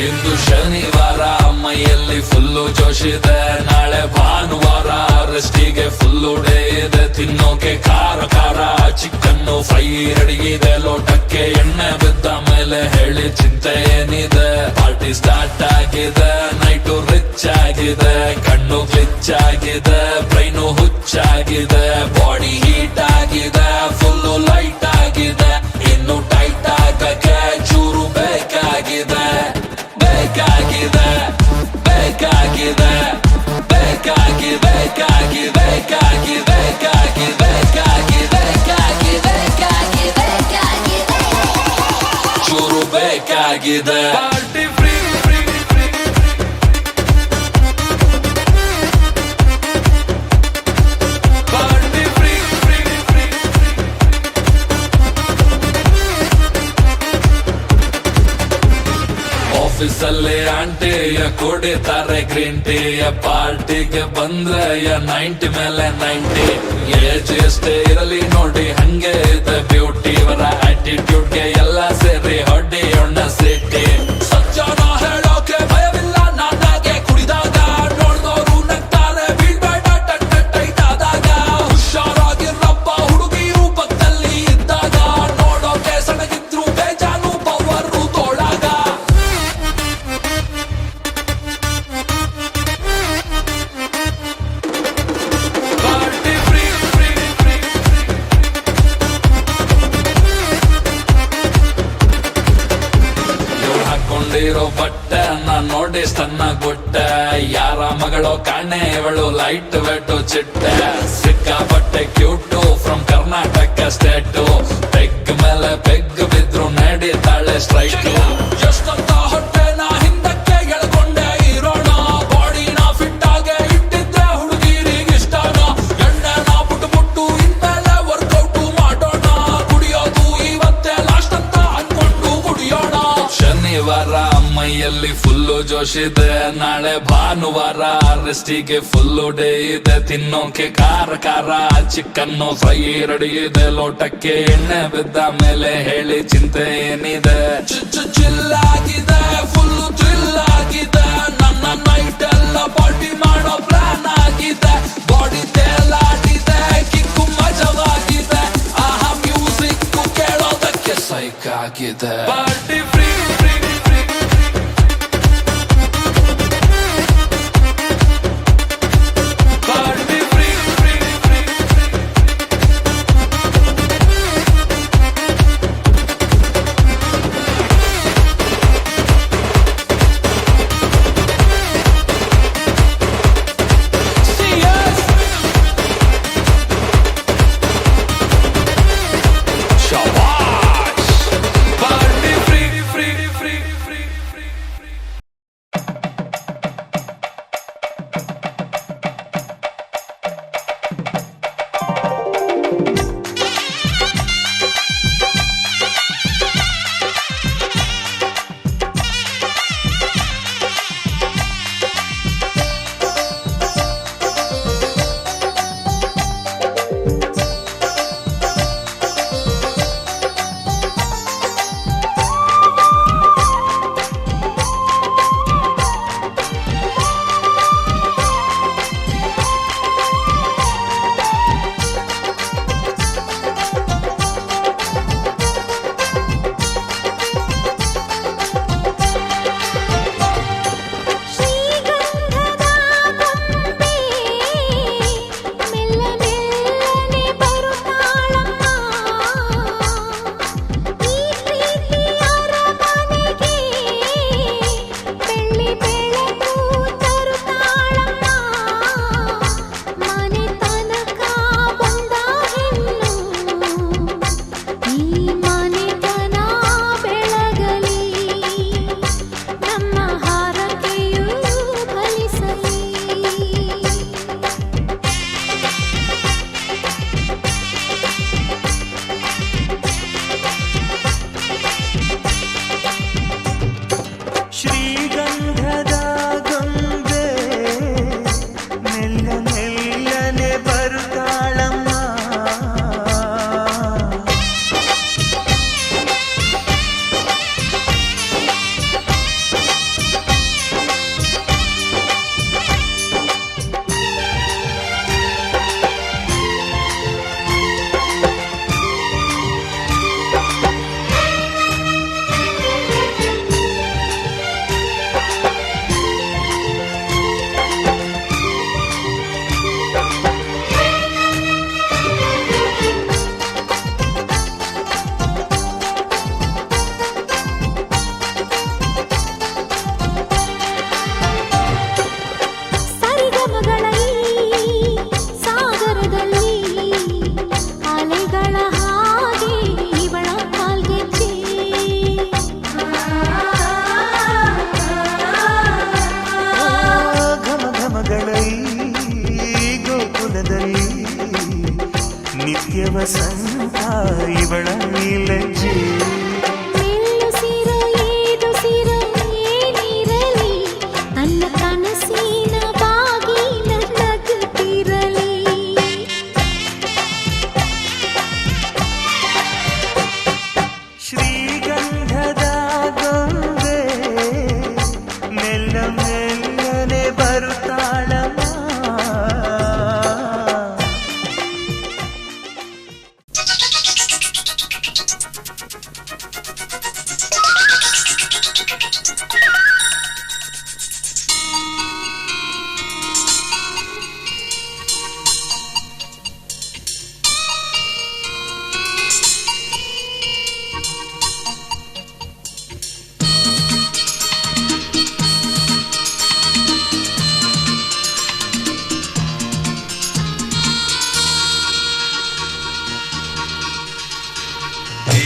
ಇಂದು ಶನಿವಾರ ಮೈಯಲ್ಲಿ ಫುಲ್ಲು ಜೋಶಿದೆ ನಾಳೆ ಭಾನುವಾರ ರೆಸ್ಟಿಗೆ ಫುಲ್ಲು ಡೇ ಇದೆ ತಿನ್ನೋಕೆ ಖಾರ ಖಾರ ಚಿಕನ್ನು ಫ್ರೈ ರೆಡಿಗಿದೆ ಲೋಟಕ್ಕೆ ಎಣ್ಣೆ ಬಿದ್ದ ಮೇಲೆ ಹೇಳಿ ಚಿಂತೆ ಏನಿದೆ ಪಾರ್ಟಿ ಸ್ಟಾರ್ಟ್ ಆಗಿದೆ ನೈಟು ರಿಚ್ ಆಗಿದೆ ಕಣ್ಣು ಗ್ಲಿಚ್ ಆಗಿದೆ ಬ್ರೈನು ಹುಚ್ಚಾಗಿದೆ ಬಾಡಿ ಹೀಟ್ ಆಗಿದೆ ಫುಲ್ಲು ಲೈಟ್ ಆಗಿದೆ ಇನ್ನು ಟೈಟ್ ಆಗಕ್ಕೆ ಚೂರು ಬೇಕಾಗಿದೆ ಬೇಕಾಗಿದೆ ಬೇಕಾಗಿದೆ ಬೇಕಾಗಿ ಬೇಕಾಗಿ ಬೇಕಾಗಿ ಬೇಕಾಗಿ ಬೇಕಾಗಿ ಬೇಕಾಗಿ ಬೇಕಾಗಿ ಬೇಕಾಗಿ ಚೂರು ಬೇಕಾಗಿದೆ party free free free party free free free ಆಫೀಸಲ್ಲಿ ಆಂಟಿಯ ಕುಡಿತಾರೆ ಗ್ರೀನ್ ಟೀಯ ಪಾರ್ಟಿಗೆ ಬಂದ್ರೆ 90 ಮೇಲೆ 90 ಏಜ್ ಎಷ್ಟೇ ಇರಲಿ ನೋಡಿ ಹಂಗೆ ಇದೆ ಬ್ಯೂಟಿ ಇವರ ಆಟಿಟ್ಯೂಡ್ಗೆ ಎಲ್ಲ ಸೇರಿ ಹೊಡೆಯೋಣ ಸಿಟಿ ಸಜ್ಜನ ಹೇಳೋಕೆ ಭಯವಿಲ್ಲ ನಾನಾಗೆ ಕುಡಿದಾಗ ನೋಡ್ದೋರು ನಗ್ತಾರೆ ಬೀಳ್ಬೇಡ ಟೈಟ್ ಆದಾಗ ಹುಷಾರಾಗಿರಪ್ಪ ಹುಡುಗಿರು ಪಕ್ಕದಲ್ಲಿ ಇದ್ದಾಗ ನೋಡೋಕೆ ಸಣಗಿದ್ರು ಬೇಜಾನು ಪವರು ತೋಳಾಗ ಪಾರ್ಟಿ ಫ್ರೀ ಫ್ರೀ ಫ್ರೀ ಇವ್ರು ಹಾಕೊಂಡಿರೋ ಬಟ್ಟೆ ನಾನ್ ನೋಡಿ ಸಣ್ಣ ಗುಟ್ಟೆ ಯಾರ ಮಗಳೋ ಕಾಣೆ ಇವಳು ಲೈಟ್ ವೆಟ್ಟು ಚಿಟ್ಟೆ ಸಿಕ್ಕಾಪಟ್ಟೆ cute from Karnataka state peg ಮೇಲೆ ಪೆಗ್ ಬಿದ್ರು ನಡೀತಾಳೆ ಸ್ಟ್ರೈಟು ಎಷ್ಟಂತ ಹೊಟ್ಟೆನ ಹಿಂದಕ್ಕೆ ಎಳ್ಕೊಂಡೆ ಇರೋಣ ಬಾಡಿನ ಫಿಟ್ ಆಗಿ ಇಟ್ಟಿದ್ರೆ ಹುಡುಗಿರಿಗೆ ಇಷ್ಟನ ಎಣ್ಣೆನ ಬಿಟ್ಟು ಇನ್ಮೇಲೆ ವರ್ಕೌಟ್ ಮಾಡೋಣ ಕುಡಿಯೋದು ಇವತ್ತೇ ಲಾಸ್ಟ್ ಅಂತ ಅನ್ಕೊಂಡು ಕುಡಿಯೋಣ ಶನಿವಾರ ಮೈಯಲ್ಲಿ ಫುಲ್ಲು ಜೋಶಿದೆ ನಾಳೆ ಭಾನುವಾರ ರೆಸ್ಟಿಗೆ ಫುಲ್ಲು ಡೇ ಇದೆ ತಿನ್ನೋಕೆ ಖಾರ ಖಾರ ಚಿಕನ್ನು ಫ್ರೈ ರೆಡಿ ಇದೆ ಲೋಟಕ್ಕೆ ಎಣ್ಣೆ ಬಿದ್ದ ಮೇಲೆ ಹೇಳಿ ಚಿಂತೆ ಏನಿದೆ ಚಿಲ್ಲಾಗಿದೆ ಫುಲ್ಲು ಥ್ರಿಲ್ ಆಗಿದೆ ನನ್ನ ನೈಟ್ ಎಲ್ಲ ಪಾರ್ಟಿ ಮಾಡೋ ಪ್ಲಾನ್ ಆಗಿದೆ ಬಾಡಿ ತೇಲಾಡಿದೆ ಕಿಕ್ಕು ಮಜವಾಗಿದೆ ಆಹಾ ಮ್ಯೂಸಿಕ್ ಕೇಳೋದಕ್ಕೆ ಸೈಕ್ ಆಗಿದೆ party free free free party free free free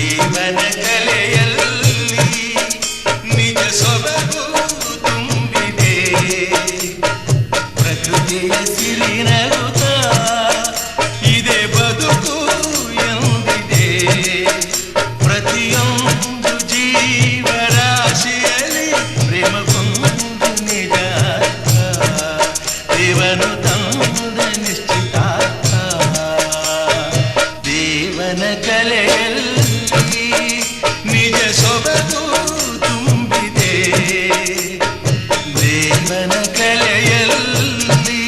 ದೇವನ ಕಲೆಯಲ್ಲಿ ನಿಜ ಸೊಬಗು ತುಂಬಿದೆ ಪ್ರಕೃತಿಯ ಸಿರಿನಗುತ್ತ ಇದೆ ಬದುಕು ಎಂದಿದೆ ಪ್ರತಿಯೊಂದು ಜೀವರಾಶಿಯಲ್ಲಿ ಪ್ರೇಮಗೊಂದು ನಿಜ ದೇವನು ತಂದ ನಿಶ್ಚಿತಾರ್ಥ ದೇವನ ಕಲೆಯಲ್ಲಿ ನಿಜ ಸೊಬಗು ತುಂಬಿದೆ ದೇವನ ಕಲೆಯಲ್ಲಿ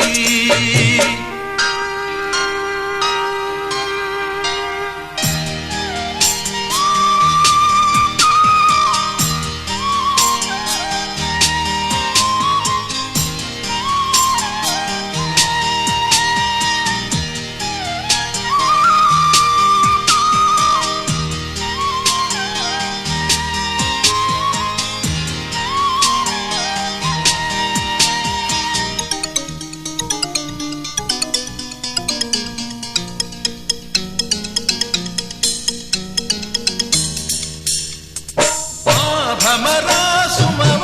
ಭ್ರಮರ ಸುಮವ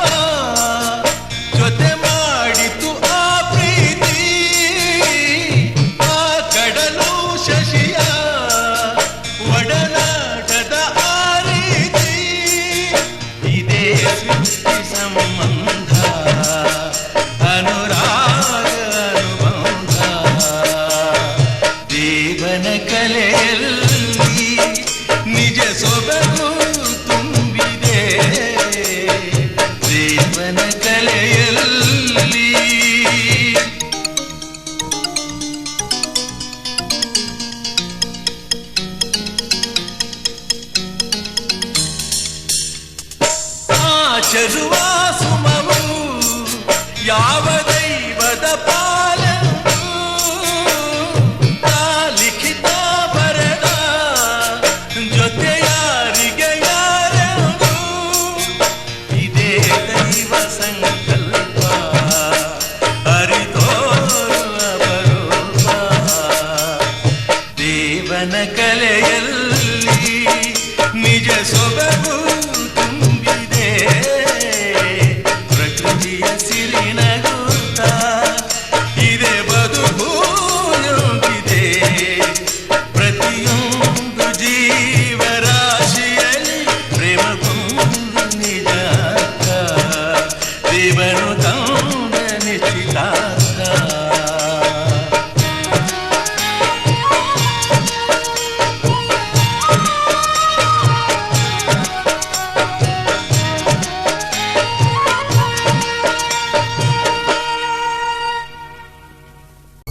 ಜೊತೆ ಮಾಡಿತು ಆ ಪ್ರೀತಿ ಆ ಕಡಲು ಶಶಿಯ ಒಡನಾಟದ ಆ ರೀತಿ ಇದೇ ಸೃಷ್ಟಿ ಸಂಬಂಧ ಅನುರಾಗ ಅನುಬಂಧ ದೇವನ ಕಲೆಯಲ್ಲಿ ನಿಜ ಸೊಬಗು ತುಂಬಿದೆ ದೇವನ ಕಲೆಯಲ್ಲಿ ಆಚರುವ ಸುಮವು ಯಾವ ದೈವದ ಪಾಲನು ಲಿಖಿತ ಬರದ ಜೊತೆ ಯಾರಿಗೆ ಯಾರನು ಇದೇ ದೈವ ಸಂಕಲ್ಪ ಅರಿತೋರುವ ಬರೋಪ ದೇವನ ಕಲೆಯಲ್ಲಿ ನಿಜ ಸೊಬಗು ತುಂಬಿದೆ